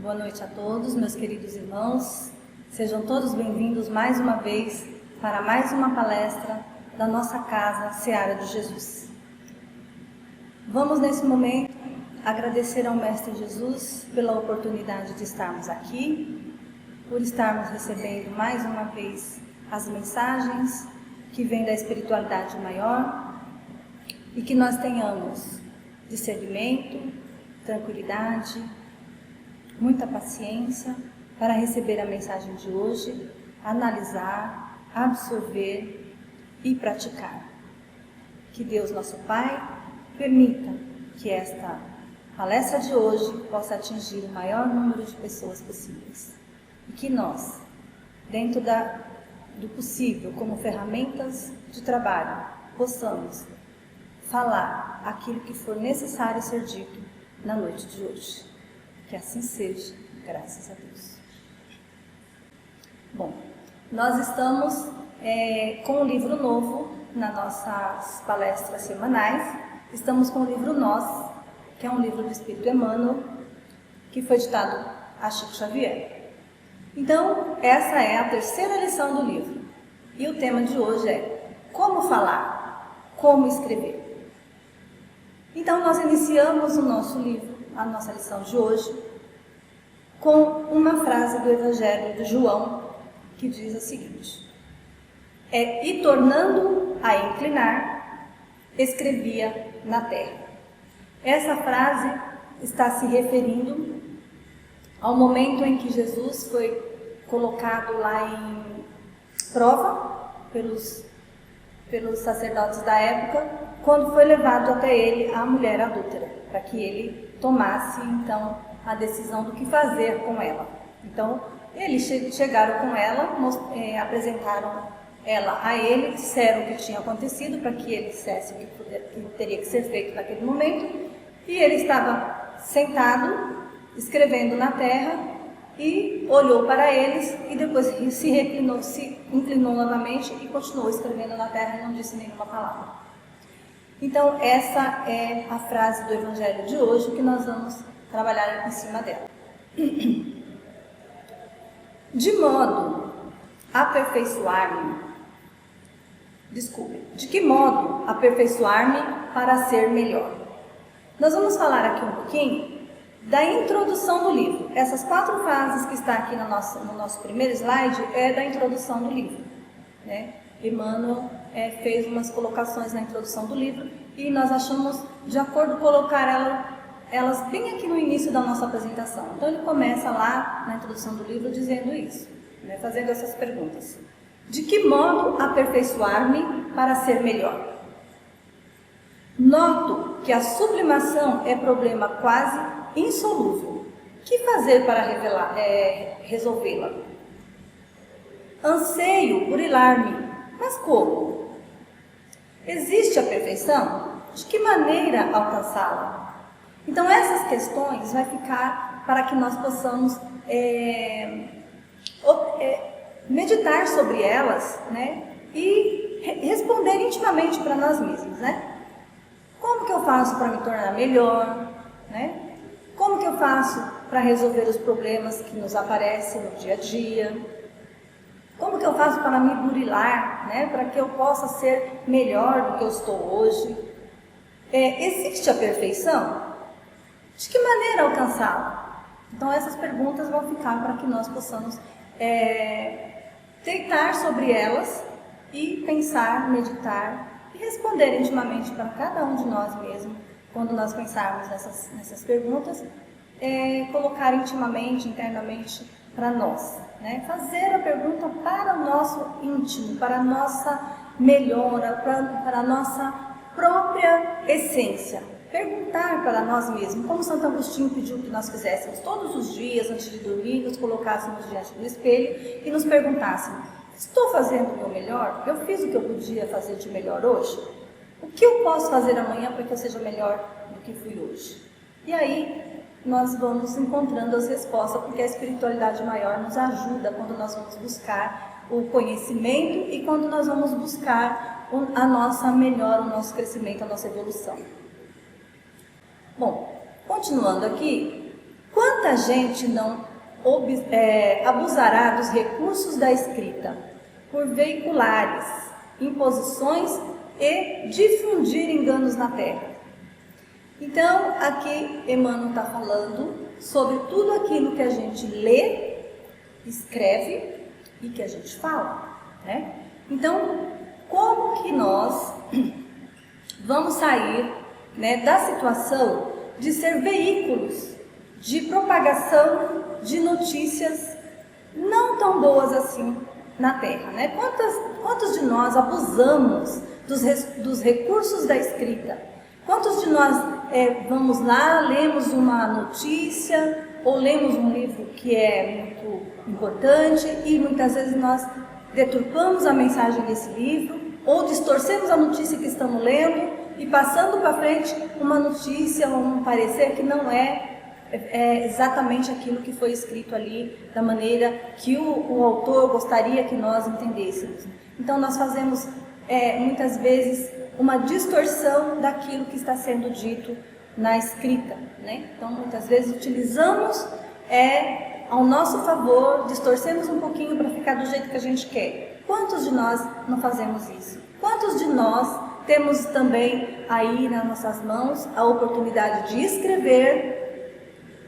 Boa noite a todos, meus queridos irmãos. Sejam todos bem-vindos mais uma vez para mais uma palestra da nossa casa Seara de Jesus. Vamos nesse momento agradecer ao Mestre Jesus pela oportunidade de estarmos aqui, por estarmos recebendo mais uma vez as mensagens que vêm da espiritualidade maior e que nós tenhamos discernimento, tranquilidade, muita paciência para receber a mensagem de hoje, analisar, absorver e praticar. Que Deus, nosso Pai, permita que esta palestra de hoje possa atingir o maior número de pessoas possíveis. E que nós, dentro do possível, como ferramentas de trabalho, possamos falar aquilo que for necessário ser dito na noite de hoje. Que assim seja, graças a Deus. Bom, nós estamos com um livro novo nas nossas palestras semanais. Estamos com o livro Nós, que é um livro do Espírito Emmanuel, que foi ditado a Chico Xavier. Então, essa é a terceira lição do livro. E o tema de hoje é como falar, como escrever. Então, nós iniciamos o nosso livro, a nossa lição de hoje, com uma frase do Evangelho de João, que diz o seguinte: e tornando a inclinar, escrevia na terra. Essa frase está se referindo ao momento em que Jesus foi colocado lá em prova pelos sacerdotes da época, quando foi levado até ele a mulher adúltera, para que ele tomasse então a decisão do que fazer com ela. Então, eles chegaram com ela, apresentaram ela a ele, disseram o que tinha acontecido para que ele dissesse o que teria que ser feito naquele momento, e ele estava sentado, escrevendo na terra, e olhou para eles e depois se inclinou novamente e continuou escrevendo na terra e não disse nenhuma palavra. Então, essa é a frase do Evangelho de hoje que nós vamos trabalhar em cima dela. De que modo aperfeiçoar-me para ser melhor? Nós vamos falar aqui um pouquinho da introdução do livro. Essas 4 frases que está aqui no nosso primeiro slide é da introdução do livro, né? Emmanuel fez umas colocações na introdução do livro e nós achamos de acordo colocar elas bem aqui no início da nossa apresentação. Então ele começa lá na introdução do livro dizendo isso, né? Fazendo essas perguntas. De que modo aperfeiçoar-me para ser melhor? Noto que a sublimação é problema quase insolúvel. Que fazer para resolvê-la? Anseio burilar-me, mas como? Existe a perfeição? De que maneira alcançá-la? Então essas questões vai ficar para que nós possamos meditar sobre elas, né? E responder intimamente para nós mesmos, né? Como que eu faço para me tornar melhor, né? Como que eu faço para resolver os problemas que nos aparecem no dia a dia? Como que eu faço para me burilar, né? Para que eu possa ser melhor do que eu estou hoje? Existe a perfeição? De que maneira alcançá-la? Então essas perguntas vão ficar para que nós possamos deitar sobre elas e pensar, meditar e responder intimamente para cada um de nós mesmos. Quando nós pensarmos nessas perguntas, colocar intimamente, internamente para nós, né? Fazer a pergunta para o nosso íntimo, para a nossa melhora, para a nossa própria essência. Perguntar para nós mesmos, como Santo Agostinho pediu que nós fizéssemos todos os dias, antes de dormir, nos colocássemos diante do espelho e nos perguntássemos: estou fazendo o meu melhor? Eu fiz o que eu podia fazer de melhor hoje? O que eu posso fazer amanhã para que eu seja melhor do que fui hoje? E aí nós vamos encontrando as respostas, porque a espiritualidade maior nos ajuda quando nós vamos buscar o conhecimento e quando nós vamos buscar a nossa melhora, o nosso crescimento, a nossa evolução. Bom, continuando aqui, quanto quanta gente não abusará dos recursos da escrita por veiculares imposições e difundir enganos na terra. Então, aqui Emmanuel está falando sobre tudo aquilo que a gente lê, escreve e que a gente fala, né? Então, como que nós vamos sair, né, da situação de ser veículos de propagação de notícias não tão boas assim na Terra, né? Quantos de nós abusamos dos recursos da escrita? Quantos de nós vamos lá, lemos uma notícia ou lemos um livro que é muito importante e muitas vezes nós deturpamos a mensagem desse livro ou distorcemos a notícia que estamos lendo e passando para frente uma notícia ou um parecer que não é exatamente aquilo que foi escrito ali, da maneira que o autor gostaria que nós entendêssemos. Então nós fazemos muitas vezes uma distorção daquilo que está sendo dito na escrita, né? Então muitas vezes utilizamos ao nosso favor, distorcemos um pouquinho para ficar do jeito que a gente quer. Quantos de nós não fazemos isso? Quantos de nós temos também aí nas nossas mãos a oportunidade de escrever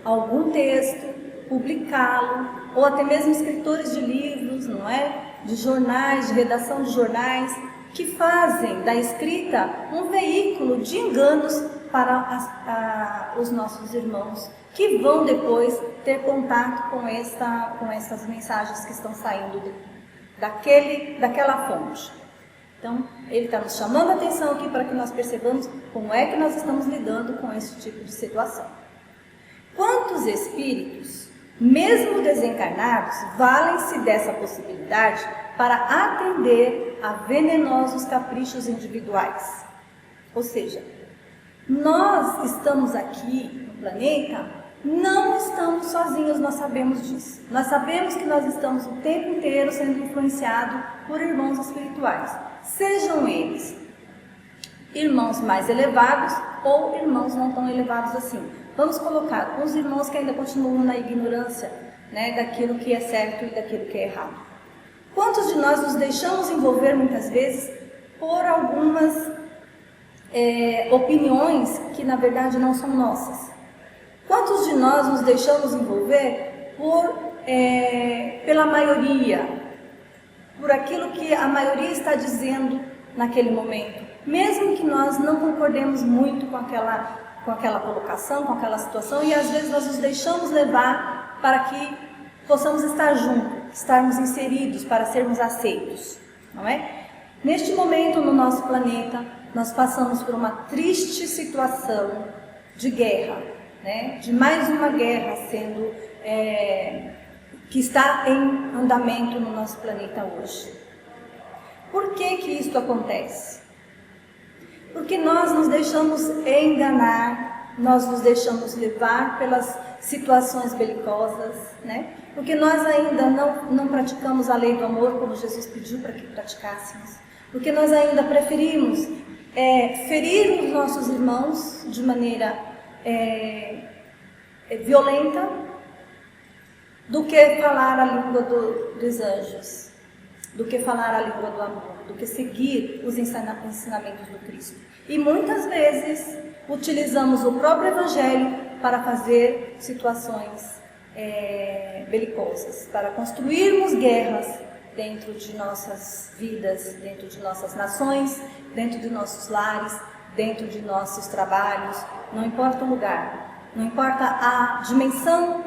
algum texto, publicá-lo, ou até mesmo escritores de livros, não é? De jornais, de redação de jornais, que fazem da escrita um veículo de enganos para os nossos irmãos, que vão depois ter contato com essas mensagens que estão saindo daquela fonte. Então, ele está nos chamando a atenção aqui para que nós percebamos como é que nós estamos lidando com esse tipo de situação. Quantos espíritos, mesmo desencarnados, valem-se dessa possibilidade para atender a venenosos caprichos individuais? Ou seja, nós estamos aqui no planeta, não estamos sozinhos, nós sabemos disso. Nós sabemos que nós estamos o tempo inteiro sendo influenciados por irmãos espirituais, sejam eles irmãos mais elevados ou irmãos não tão elevados assim. Vamos colocar uns irmãos que ainda continuam na ignorância, né, daquilo que é certo e daquilo que é errado. Quantos de nós nos deixamos envolver muitas vezes por algumas opiniões que na verdade não são nossas? Quantos de nós nos deixamos envolver pela maioria, por aquilo que a maioria está dizendo naquele momento, mesmo que nós não concordemos muito com aquela colocação, com aquela situação, e às vezes nós nos deixamos levar para que possamos estar juntos, estarmos inseridos, para sermos aceitos, não é? Neste momento no nosso planeta, nós passamos por uma triste situação de guerra, né? De mais uma guerra que está em andamento no nosso planeta hoje. Por que que isso acontece? Porque nós nos deixamos enganar, nós nos deixamos levar pelas situações belicosas, né? Porque nós ainda não praticamos a lei do amor como Jesus pediu para que praticássemos. Porque nós ainda preferimos ferir os nossos irmãos de maneira violenta do que falar a língua dos anjos, do que falar a língua do amor, do que seguir os ensinamentos do Cristo. E muitas vezes utilizamos o próprio Evangelho para fazer situações belicosas, para construirmos guerras dentro de nossas vidas, dentro de nossas nações, dentro de nossos lares, dentro de nossos trabalhos, não importa o lugar, não importa a dimensão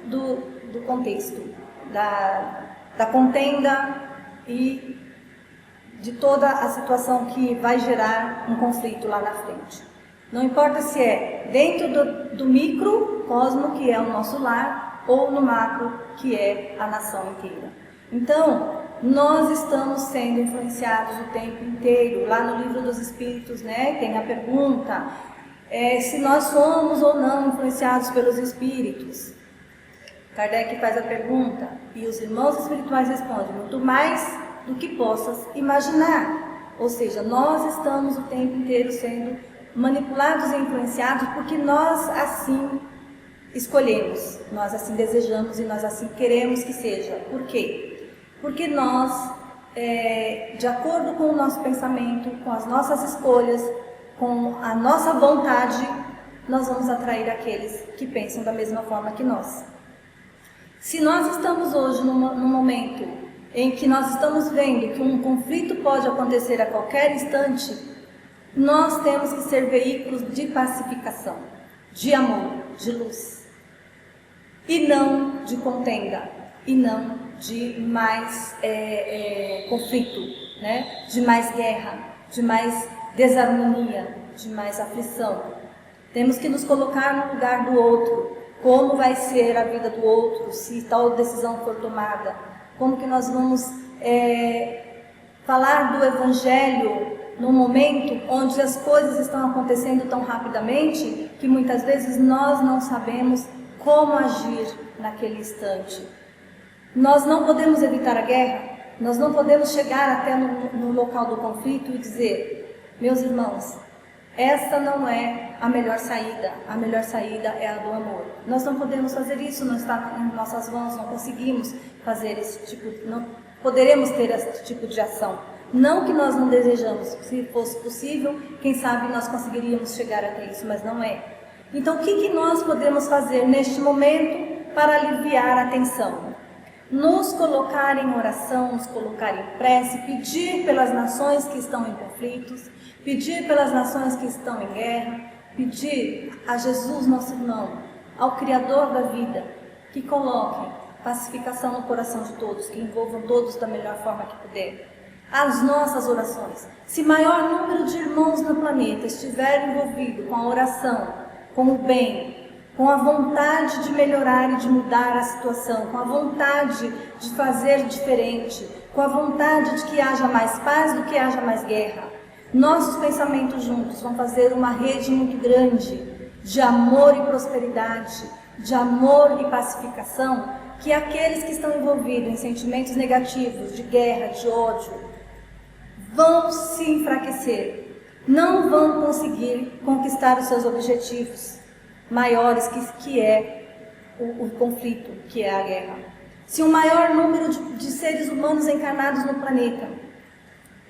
do contexto, da contenda e de toda a situação que vai gerar um conflito lá na frente. Não importa se é dentro do microcosmo, que é o nosso lar, ou no macro, que é a nação inteira. Então, nós estamos sendo influenciados o tempo inteiro. Lá no Livro dos Espíritos, né, tem a pergunta se nós somos ou não influenciados pelos Espíritos. Kardec faz a pergunta e os irmãos espirituais respondem: muito mais do que possas imaginar. Ou seja, nós estamos o tempo inteiro sendo manipulados e influenciados porque nós assim escolhemos, nós assim desejamos e nós assim queremos que seja. Por quê? Porque nós, de acordo com o nosso pensamento, com as nossas escolhas, com a nossa vontade, nós vamos atrair aqueles que pensam da mesma forma que nós. Se nós estamos hoje num momento em que nós estamos vendo que um conflito pode acontecer a qualquer instante, nós temos que ser veículos de pacificação, de amor, de luz, e não de contenda, e não de mais conflito, né? De mais guerra, de mais desarmonia, de mais aflição. Temos que nos colocar no lugar do outro, como vai ser a vida do outro, se tal decisão for tomada, como que nós vamos falar do Evangelho num momento onde as coisas estão acontecendo tão rapidamente que muitas vezes nós não sabemos como agir naquele instante. Nós não podemos evitar a guerra, nós não podemos chegar até no local do conflito e dizer: meus irmãos, essa não é a melhor saída é a do amor. Nós não podemos fazer isso, não está em nossas mãos, não conseguimos fazer não poderemos ter esse tipo de ação. Não que nós não desejamos, se fosse possível, quem sabe nós conseguiríamos chegar até isso, mas não é. Então o que nós podemos fazer neste momento para aliviar a tensão? Nos colocar em oração, nos colocar em prece, pedir pelas nações que estão em conflitos, pedir pelas nações que estão em guerra, pedir a Jesus, nosso irmão, ao Criador da vida, que coloque pacificação no coração de todos, que envolvam todos da melhor forma que puder. As nossas orações. Se maior número de irmãos no planeta estiver envolvido com a oração, com o bem, com a vontade de melhorar e de mudar a situação, com a vontade de fazer diferente, com a vontade de que haja mais paz do que haja mais guerra, nossos pensamentos juntos vão fazer uma rede muito grande de amor e prosperidade, de amor e pacificação, que aqueles que estão envolvidos em sentimentos negativos, de guerra, de ódio, vão se enfraquecer, não vão conseguir conquistar os seus objetivos maiores, que é o conflito, que é a guerra. Se um maior número de seres humanos encarnados no planeta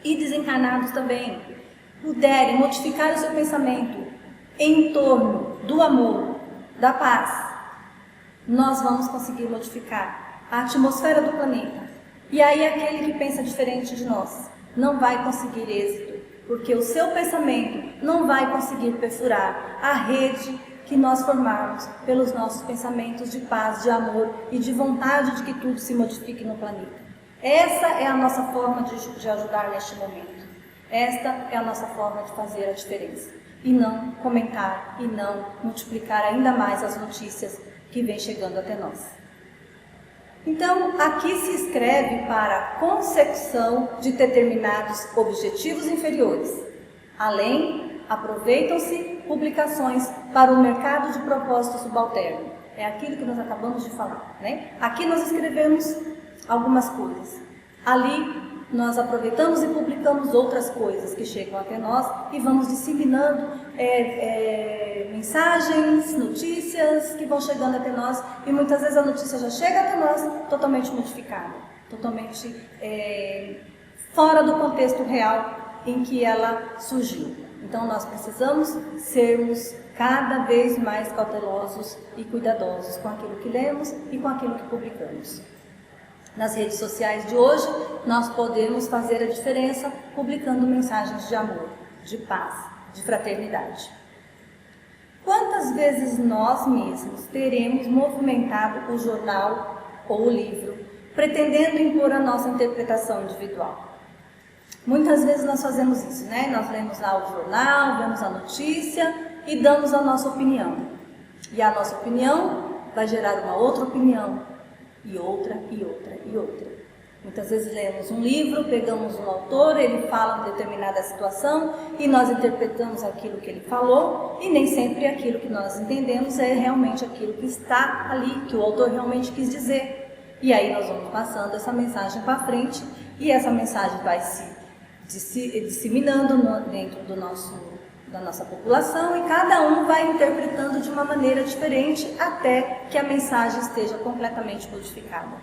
e desencarnados também puderem modificar o seu pensamento em torno do amor, da paz, nós vamos conseguir modificar a atmosfera do planeta. E aí aquele que pensa diferente de nós não vai conseguir êxito, porque o seu pensamento não vai conseguir perfurar a rede que nós formamos pelos nossos pensamentos de paz, de amor e de vontade de que tudo se modifique no planeta. Essa é a nossa forma de ajudar neste momento. Esta é a nossa forma de fazer a diferença. E não comentar, e não multiplicar ainda mais as notícias que vêm chegando até nós. Então, aqui se escreve para a consecução de determinados objetivos inferiores. Além, aproveitam-se publicações para o mercado de propósito subalterno. É aquilo que nós acabamos de falar, né? Aqui nós escrevemos algumas coisas. Ali nós aproveitamos e publicamos outras coisas que chegam até nós e vamos disseminando mensagens, notícias que vão chegando até nós, e muitas vezes a notícia já chega até nós totalmente modificada, totalmente fora do contexto real em que ela surgiu. Então nós precisamos sermos cada vez mais cautelosos e cuidadosos com aquilo que lemos e com aquilo que publicamos. Nas redes sociais de hoje, nós podemos fazer a diferença publicando mensagens de amor, de paz, de fraternidade. Quantas vezes nós mesmos teremos movimentado o jornal ou o livro, pretendendo impor a nossa interpretação individual? Muitas vezes nós fazemos isso, né? Nós lemos lá o jornal, vemos a notícia e damos a nossa opinião. E a nossa opinião vai gerar uma outra opinião, e outra, e outra, e outra. Muitas vezes lemos um livro, pegamos um autor, ele fala uma determinada situação e nós interpretamos aquilo que ele falou, e nem sempre aquilo que nós entendemos é realmente aquilo que está ali, que o autor realmente quis dizer. E aí nós vamos passando essa mensagem para frente, e essa mensagem vai se disseminando dentro da da nossa população, e cada um vai interpretando de uma maneira diferente até que a mensagem esteja completamente codificada.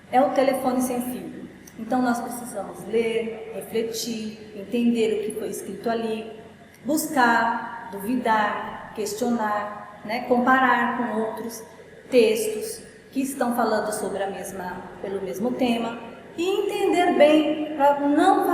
É o telefone sem fio. Então nós precisamos ler, refletir, entender o que foi escrito ali, buscar, duvidar, questionar, né? Comparar com outros textos que estão falando sobre pelo mesmo tema, e entender bem para não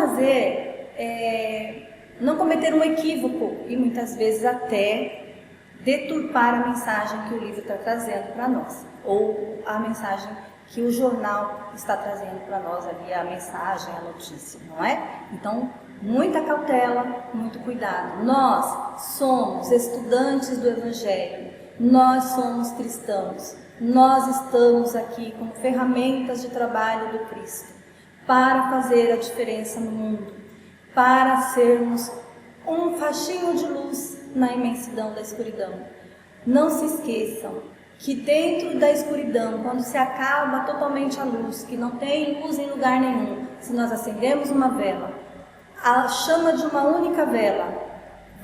não cometer um equívoco e muitas vezes até deturpar a mensagem que o livro está trazendo para nós, ou a mensagem que o jornal está trazendo para nós ali, a mensagem, a notícia, não é? Então, muita cautela, muito cuidado. Nós somos estudantes do Evangelho, nós somos cristãos, nós estamos aqui como ferramentas de trabalho do Cristo, para fazer a diferença no mundo, para sermos um faixinho de luz na imensidão da escuridão. Não se esqueçam que dentro da escuridão, quando se acaba totalmente a luz, que não tem luz em lugar nenhum, se nós acendermos uma vela, a chama de uma única vela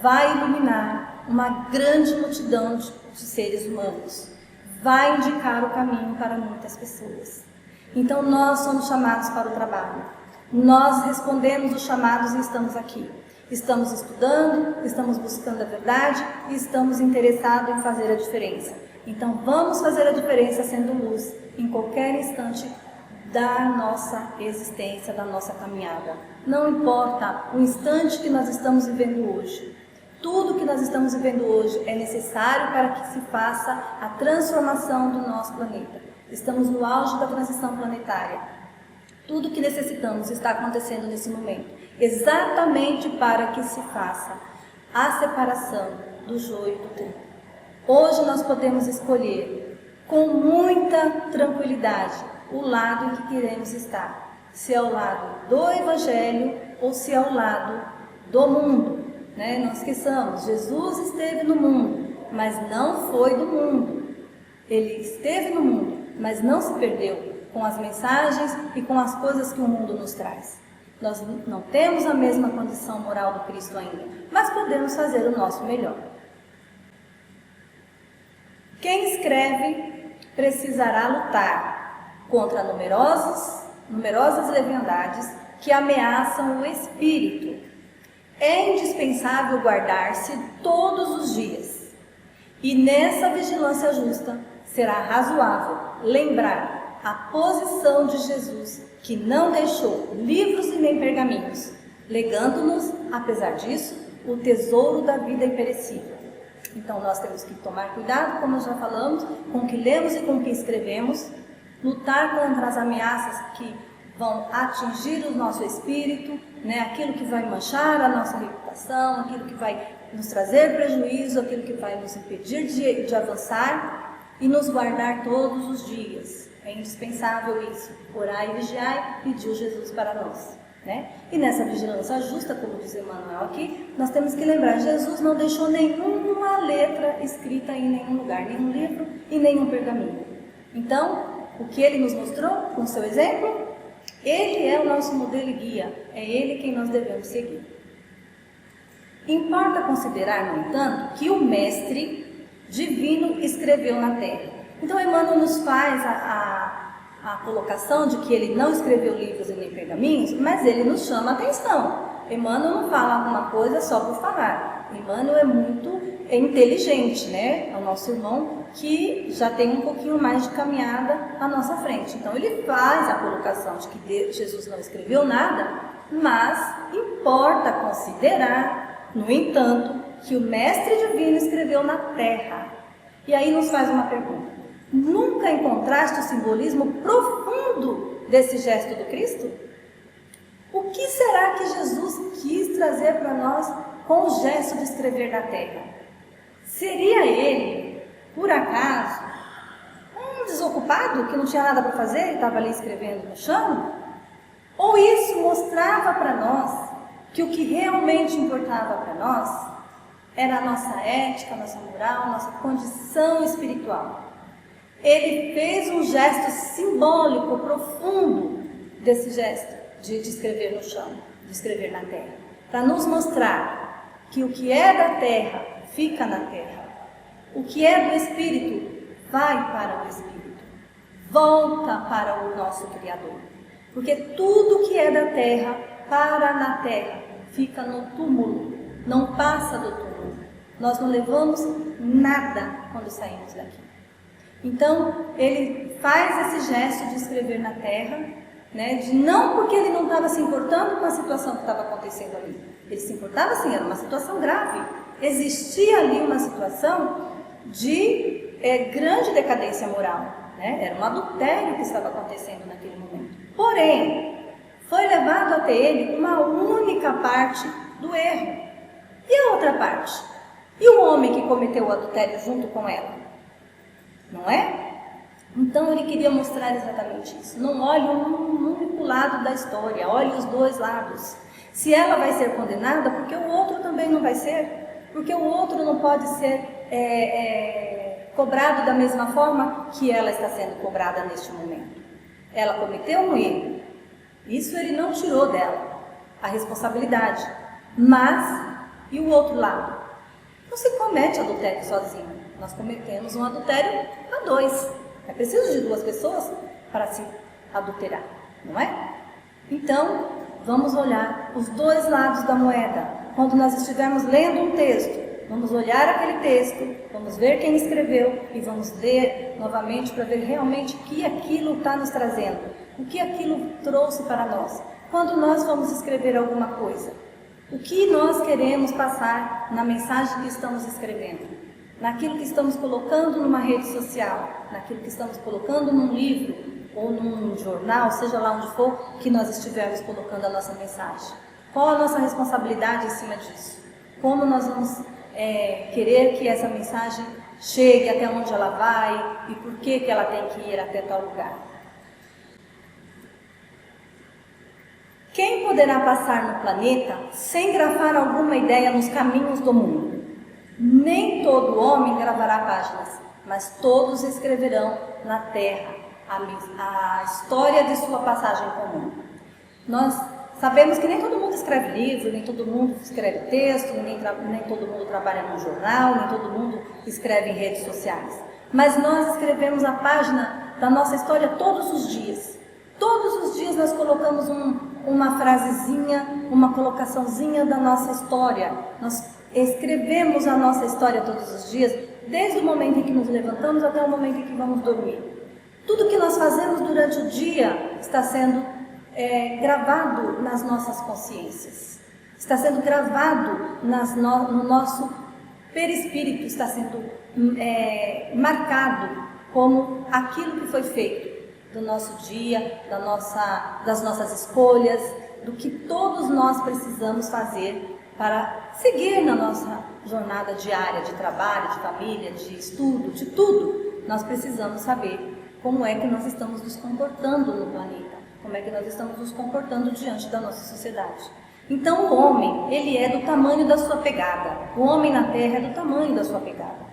vai iluminar uma grande multidão de seres humanos, vai indicar o caminho para muitas pessoas. Então nós somos chamados para o trabalho, nós respondemos os chamados e estamos aqui. Estamos estudando, estamos buscando a verdade e estamos interessados em fazer a diferença. Então vamos fazer a diferença sendo luz em qualquer instante da nossa existência, da nossa caminhada. Não importa o instante que nós estamos vivendo hoje. Tudo que nós estamos vivendo hoje é necessário para que se faça a transformação do nosso planeta. Estamos no auge da transição planetária. Tudo que necessitamos está acontecendo nesse momento, exatamente para que se faça a separação do joio do trigo. Hoje nós podemos escolher com muita tranquilidade o lado em que queremos estar, se é o lado do Evangelho ou se é o lado do mundo. Né? Não esqueçamos, Jesus esteve no mundo, mas não foi do mundo. Ele esteve no mundo, mas não se perdeu com as mensagens e com as coisas que o mundo nos traz. Nós não temos a mesma condição moral do Cristo ainda, mas podemos fazer o nosso melhor. Quem escreve precisará lutar contra numerosas leviandades que ameaçam o espírito. É indispensável guardar-se todos os dias, e nessa vigilância justa será razoável lembrar a posição de Jesus, que não deixou livros e nem pergaminhos, legando-nos, apesar disso, o tesouro da vida imperecível. Então nós temos que tomar cuidado, como já falamos, com o que lemos e com o que escrevemos, lutar contra as ameaças que vão atingir o nosso espírito, né? Aquilo que vai manchar a nossa reputação, aquilo que vai nos trazer prejuízo, aquilo que vai nos impedir de avançar, e nos guardar todos os dias. É indispensável isso. Orai e vigiai, pediu Jesus para nós. Né? E nessa vigilância justa, como diz Emmanuel aqui, nós temos que lembrar, Jesus não deixou nenhuma letra escrita em nenhum lugar, nenhum livro e nenhum pergaminho. Então, o que ele nos mostrou com o seu exemplo, ele é o nosso modelo e guia, é ele quem nós devemos seguir. Importa considerar, no entanto, que o Mestre Divino escreveu na Terra. Então, Emmanuel nos faz a colocação de que ele não escreveu livros e nem pergaminhos, mas ele nos chama a atenção. Emmanuel não fala alguma coisa só por falar. Emmanuel é muito inteligente, né? É o nosso irmão que já tem um pouquinho mais de caminhada à nossa frente. Então ele faz a colocação de que Jesus não escreveu nada, mas importa considerar, no entanto, que o Mestre Divino escreveu na Terra. E aí nos faz uma pergunta. Nunca encontraste o simbolismo profundo desse gesto do Cristo? O que será que Jesus quis trazer para nós com o gesto de escrever na terra? Seria ele, por acaso, um desocupado que não tinha nada para fazer e estava ali escrevendo no chão? Ou isso mostrava para nós que o que realmente importava para nós era a nossa ética, a nossa moral, a nossa condição espiritual? Ele fez um gesto simbólico, profundo, desse gesto de escrever no chão, de escrever na terra, para nos mostrar que o que é da terra fica na terra. O que é do Espírito vai para o Espírito, volta para o nosso Criador. Porque tudo que é da terra, para na terra, fica no túmulo, não passa do túmulo. Nós não levamos nada quando saímos daqui. Então, ele faz esse gesto de escrever na terra, né, não porque ele não estava se importando com a situação que estava acontecendo ali. Ele se importava sim, era uma situação grave. Existia ali uma situação de grande decadência moral, né? Era um adultério que estava acontecendo naquele momento. Porém, foi levado até ele uma única parte do erro. E a outra parte? E o homem que cometeu o adultério junto com ela? Não é? Então ele queria mostrar exatamente isso. Não olhe um único lado da história, olhe os dois lados. Se ela vai ser condenada, porque o outro também não vai ser, porque o outro não pode ser cobrado da mesma forma que ela está sendo cobrada neste momento. Ela cometeu um erro, isso ele não tirou dela a responsabilidade. Mas, e o outro lado? Não se comete adultério sozinho, nós cometemos um adultério a dois. É preciso de duas pessoas para se adulterar, não é? Então, vamos olhar os dois lados da moeda. Quando nós estivermos lendo um texto, vamos olhar aquele texto, vamos ver quem escreveu e vamos ler novamente para ver realmente o que aquilo está nos trazendo, o que aquilo trouxe para nós. Quando nós vamos escrever alguma coisa, o que nós queremos passar na mensagem que estamos escrevendo, naquilo que estamos colocando numa rede social, naquilo que estamos colocando num livro ou num jornal, seja lá onde for que nós estivermos colocando a nossa mensagem. Qual a nossa responsabilidade em cima disso? Como nós vamos querer que essa mensagem chegue até onde ela vai e por que ela tem que ir até tal lugar? Quem poderá passar no planeta sem gravar alguma ideia nos caminhos do mundo? Nem todo homem gravará páginas, mas todos escreverão na terra a história de sua passagem comum. Nós sabemos que nem todo mundo escreve livro, nem todo mundo escreve texto, nem todo mundo trabalha no jornal, nem todo mundo escreve em redes sociais. Mas nós escrevemos a página da nossa história todos os dias. Todos os dias nós colocamos uma frasezinha, uma colocaçãozinha da nossa história. Nós escrevemos a nossa história todos os dias, desde o momento em que nos levantamos até o momento em que vamos dormir. Tudo que nós fazemos durante o dia está sendo gravado nas nossas consciências, está sendo gravado no nosso perispírito, está sendo marcado como aquilo que foi feito do nosso dia, das nossas escolhas, do que todos nós precisamos fazer para seguir na nossa jornada diária de trabalho, de família, de estudo, de tudo. Nós precisamos saber como é que nós estamos nos comportando no planeta, como é que nós estamos nos comportando diante da nossa sociedade. Então o homem, ele é do tamanho da sua pegada. O homem na terra é do tamanho da sua pegada.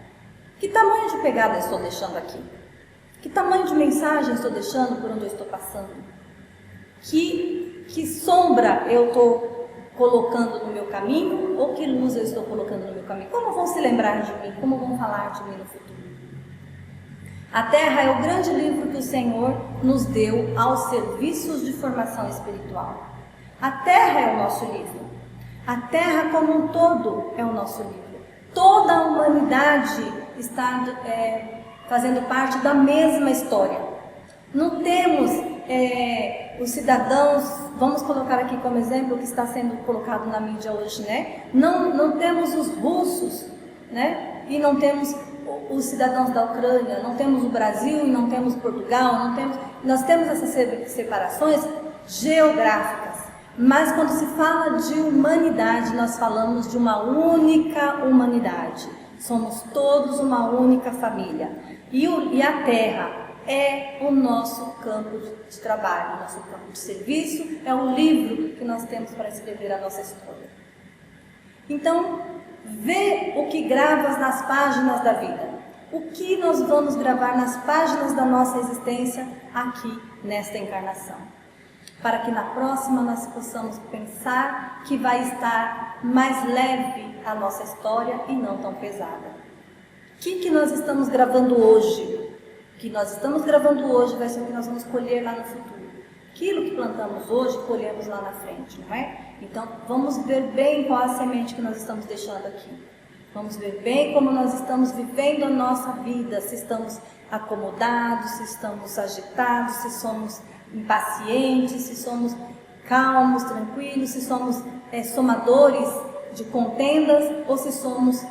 Que tamanho de pegada eu estou deixando aqui? Que tamanho de mensagem estou deixando por onde eu estou passando? Que sombra eu estou colocando no meu caminho, ou que luz eu estou colocando no meu caminho? Como vão se lembrar de mim? Como vão falar de mim no futuro? A Terra é o grande livro que o Senhor nos deu aos serviços de formação espiritual. A Terra é o nosso livro. A Terra como um todo é o nosso livro. Toda a humanidade está fazendo parte da mesma história. Não temos os cidadãos, vamos colocar aqui como exemplo o que está sendo colocado na mídia hoje, né? Não temos os russos, né? E não temos os cidadãos da Ucrânia, não temos o Brasil e não temos Portugal, nós temos essas separações geográficas. Mas quando se fala de humanidade, nós falamos de uma única humanidade. Somos todos uma única família. E a Terra é o nosso campo de trabalho, nosso campo de serviço, é o livro que nós temos para escrever a nossa história. Então, vê o que gravas nas páginas da vida. O que nós vamos gravar nas páginas da nossa existência aqui, nesta encarnação. Para que na próxima nós possamos pensar que vai estar mais leve a nossa história e não tão pesada. O que nós estamos gravando hoje? O que nós estamos gravando hoje vai ser o que nós vamos colher lá no futuro. Aquilo que plantamos hoje, colhemos lá na frente, não é? Então, vamos ver bem qual a semente que nós estamos deixando aqui. Vamos ver bem como nós estamos vivendo a nossa vida, se estamos acomodados, se estamos agitados, se somos impacientes, se somos calmos, tranquilos, se somos somadores de contendas ou se somos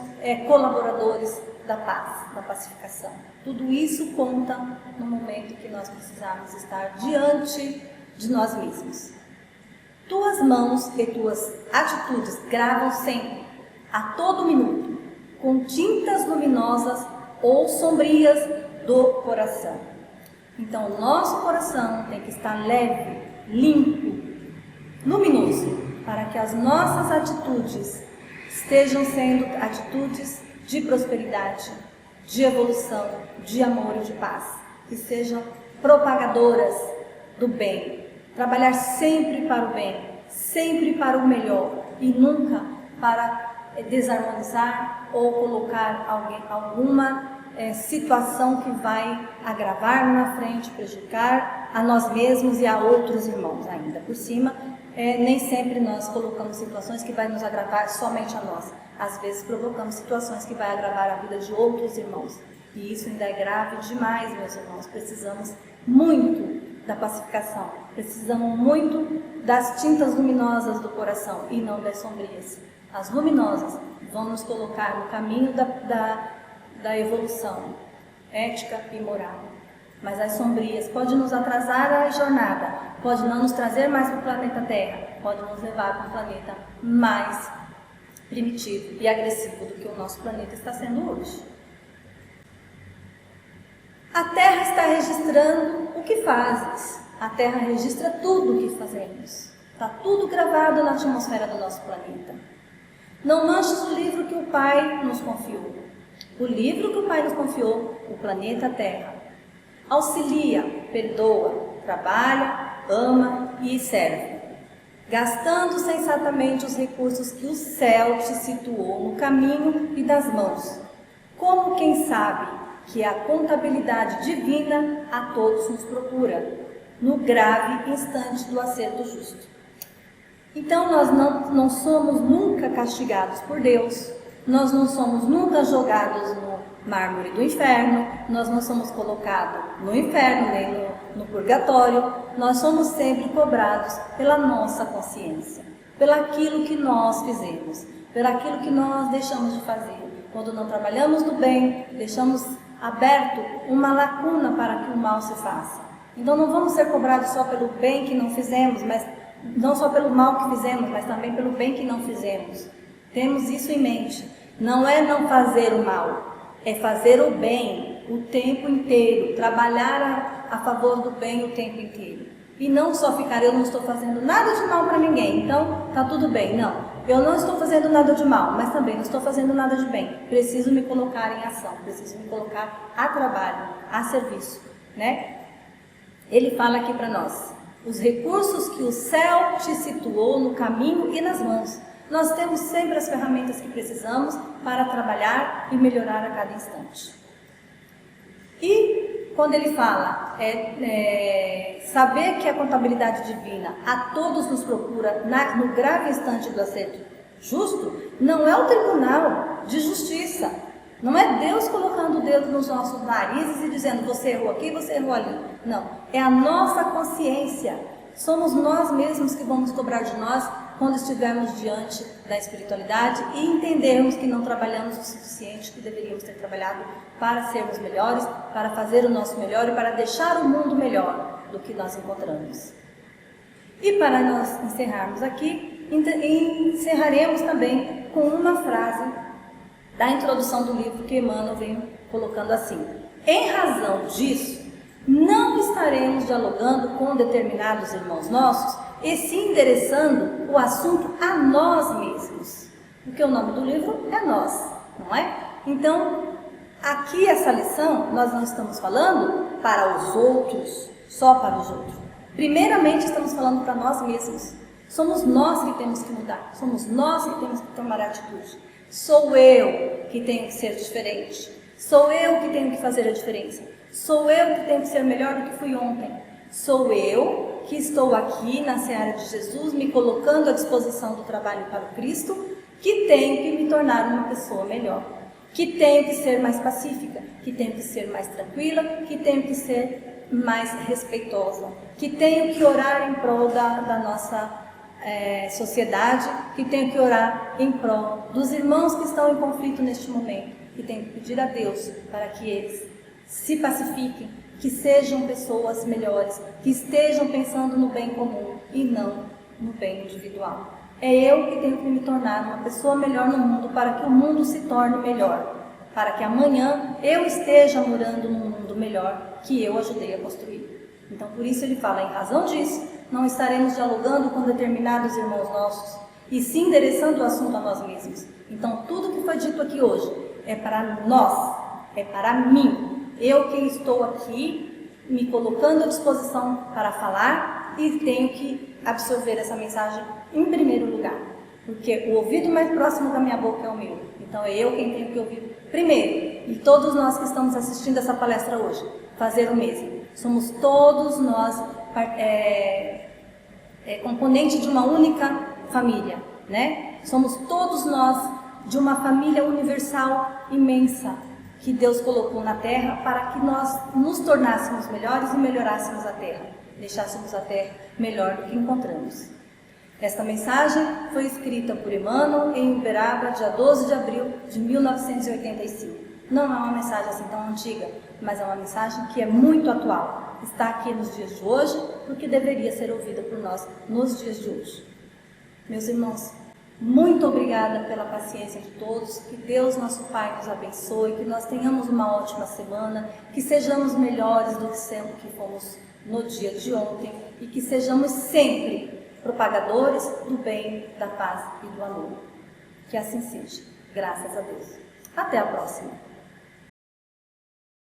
colaboradores da paz, da pacificação. Tudo isso conta no momento que nós precisamos estar diante de nós mesmos. Tuas mãos e tuas atitudes gravam sempre, a todo minuto, com tintas luminosas ou sombrias do coração. Então, o nosso coração tem que estar leve, limpo, luminoso, para que as nossas atitudes estejam sendo atitudes de prosperidade, de evolução, de amor e de paz, que sejam propagadoras do bem. Trabalhar sempre para o bem, sempre para o melhor e nunca para desarmonizar ou colocar alguma situação que vai agravar na frente, prejudicar a nós mesmos e a outros irmãos ainda. Por cima, nem sempre nós colocamos situações que vai nos agravar somente a nós. Às vezes provocamos situações que vai agravar a vida de outros irmãos. E isso ainda é grave demais, meus irmãos. Precisamos muito da pacificação. Precisamos muito das tintas luminosas do coração e não das sombrias. As luminosas vão nos colocar no caminho da evolução ética e moral. Mas as sombrias podem nos atrasar a jornada, pode não nos trazer mais para o planeta Terra, pode nos levar para um planeta mais primitivo e agressivo do que o nosso planeta está sendo hoje. A Terra está registrando o que fazes. A Terra registra tudo o que fazemos. Está tudo gravado na atmosfera do nosso planeta. Não manches o livro que o Pai nos confiou. O livro que o Pai nos confiou, o planeta Terra. Auxilia, perdoa, trabalha, ama e serve, gastando sensatamente os recursos que o céu te situou no caminho e das mãos, como quem sabe que a contabilidade divina a todos nos procura, no grave instante do acerto justo. Então nós não somos nunca castigados por Deus, nós não somos nunca jogados no mármore do inferno, nós não somos colocados no inferno nem no purgatório, nós somos sempre cobrados pela nossa consciência, pelaquilo que nós fizemos, pelaquilo que nós deixamos de fazer. Quando não trabalhamos no bem, deixamos aberto uma lacuna para que o mal se faça. Então não vamos ser cobrados só pelo bem que não fizemos, mas não só pelo mal que fizemos, mas também pelo bem que não fizemos. Temos isso em mente. Não é não fazer o mal, é fazer o bem o tempo inteiro, trabalhar a favor do bem o tempo inteiro. E não só ficar, eu não estou fazendo nada de mal para ninguém, então tá tudo bem. Não, eu não estou fazendo nada de mal, mas também não estou fazendo nada de bem. Preciso me colocar em ação, preciso me colocar a trabalho, a serviço, né? Ele fala aqui para nós, os recursos que o céu te situou no caminho e nas mãos. Nós temos sempre as ferramentas que precisamos para trabalhar e melhorar a cada instante. E quando ele fala, saber que a contabilidade divina a todos nos procura no grave instante do acerto justo, não é o tribunal de justiça, não é Deus colocando o dedo nos nossos narizes e dizendo você errou aqui, você errou ali. Não, é a nossa consciência, somos nós mesmos que vamos cobrar de nós quando estivermos diante da espiritualidade e entendermos que não trabalhamos o suficiente que deveríamos ter trabalhado para sermos melhores, para fazer o nosso melhor e para deixar o mundo melhor do que nós encontramos. E para nós encerrarmos aqui, encerraremos também com uma frase da introdução do livro que Emmanuel vem colocando assim: em razão disso, não estaremos dialogando com determinados irmãos nossos e se endereçando o assunto a nós mesmos, porque o nome do livro é Nós, não é? Então, aqui essa lição, nós não estamos falando para os outros, só para os outros. Primeiramente, estamos falando para nós mesmos. Somos nós que temos que mudar, somos nós que temos que tomar atitude. Sou eu que tenho que ser diferente. Sou eu que tenho que fazer a diferença. Sou eu que tenho que ser melhor do que fui ontem. Sou eu que estou aqui na seara de Jesus, me colocando à disposição do trabalho para o Cristo, que tenho que me tornar uma pessoa melhor. Que tenho que ser mais pacífica, que tenho que ser mais tranquila, que tenho que ser mais respeitosa. Que tenho que orar em prol da nossa sociedade, que tenho que orar em prol dos irmãos que estão em conflito neste momento, que tenho que pedir a Deus para que eles se pacifiquem, que sejam pessoas melhores, que estejam pensando no bem comum e não no bem individual. É eu que tenho que me tornar uma pessoa melhor no mundo para que o mundo se torne melhor, para que amanhã eu esteja morando num mundo melhor que eu ajudei a construir. Então, por isso ele fala, em razão disso, não estaremos dialogando com determinados irmãos nossos, e sim endereçando o assunto a nós mesmos. Então, tudo que foi dito aqui hoje é para nós, é para mim. Eu que estou aqui, me colocando à disposição para falar e tenho que absorver essa mensagem em primeiro lugar. Porque o ouvido mais próximo da minha boca é o meu. Então, é eu quem tenho que ouvir primeiro. E todos nós que estamos assistindo essa palestra hoje, fazer o mesmo. Somos todos nós componente de uma única família, né? Somos todos nós de uma família universal imensa que Deus colocou na Terra para que nós nos tornássemos melhores e melhorássemos a Terra, deixássemos a Terra melhor do que encontramos. Esta mensagem foi escrita por Emmanuel em Uberaba, dia 12 de abril de 1985. Não é uma mensagem assim tão antiga, mas é uma mensagem que é muito atual. Está aqui nos dias de hoje, porque deveria ser ouvida por nós nos dias de hoje. Meus irmãos, muito obrigada pela paciência de todos. Que Deus, nosso Pai, nos abençoe, que nós tenhamos uma ótima semana, que sejamos melhores do que sempre que fomos no dia de ontem e que sejamos sempre propagadores do bem, da paz e do amor. Que assim seja. Graças a Deus. Até a próxima.